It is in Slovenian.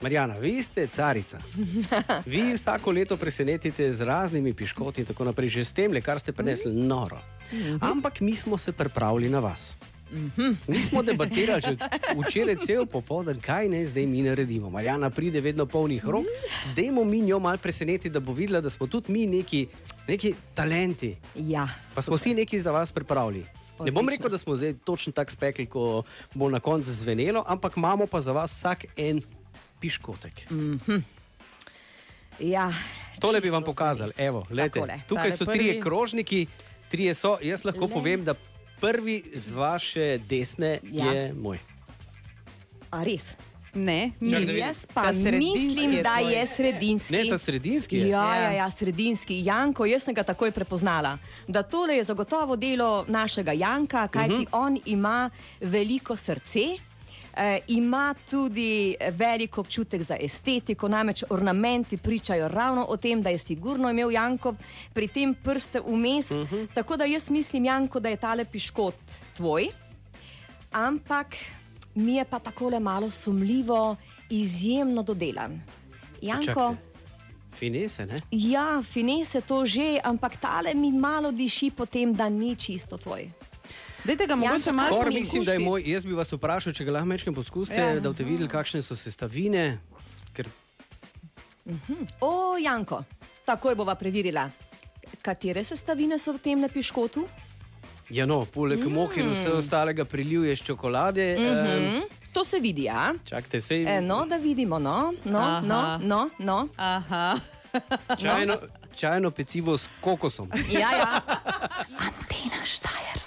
Marjana, vi ste carica. Vi vsako leto presenetite z raznimi piškoti in tako naprej. Že s tem, kar ste prinesli, noro. Ampak mi smo se pripravili na vas. Mi smo debatirali že včeraj cel popoldan, kaj ne zdaj mi naredimo. Marjana pride vedno polnih rok, dajmo mi njo malo preseneti, da bo videla, da smo tudi mi neki talenti. Ja, pa smo si nekaj za vas pripravili. Ne bom rekel, da smo zdaj točno tako spekli, ko bo na koncu zvenelo, ampak imamo pa za vas vsak en piškotek. Ja, tole bi vam pokazali. Evo, lejte, tukaj so trije krožniki, trije so, jaz lahko povem, da prvi z vaše desne je moj. A res? Ne, jaz pa mislim, da je sredinski. Ne, ta sredinski je. Ja, sredinski. Janko, jaz sem ga takoj prepoznala. Da tole je zagotovo delo našega Janka, kajti on ima veliko srce, ima tudi velik občutek za estetiko, namreč ornamenti pričajo ravno o tem, da je sigurno imel Janko pri tem prste vmes. Tako da jaz mislim, Janko, da je tale piškot tvoj, ampak mi je pa takole malo sumljivo, izjemno dodelan. Janko, finese, ne? Ja, finese to že, ampak tale mi malo diši po tem, da ni čisto tvoj. Dajte ga mogoče malo poskusiti. Mislim, da je moj. Jaz bi vas vprašal, če ga lahko mečkem poskusite, da boste videli, kakšne so sestavine. O, Janko, takoj bova preverila. Katere sestavine so v tem piškotu? Ja, no, poleg moke in vse ostalega priljuje z čokolade. To se vidi, ja? Čakajte, sej... No, da vidimo, no. Aha. Čajno pecivo s kokosom. Ja. Antena Štajer.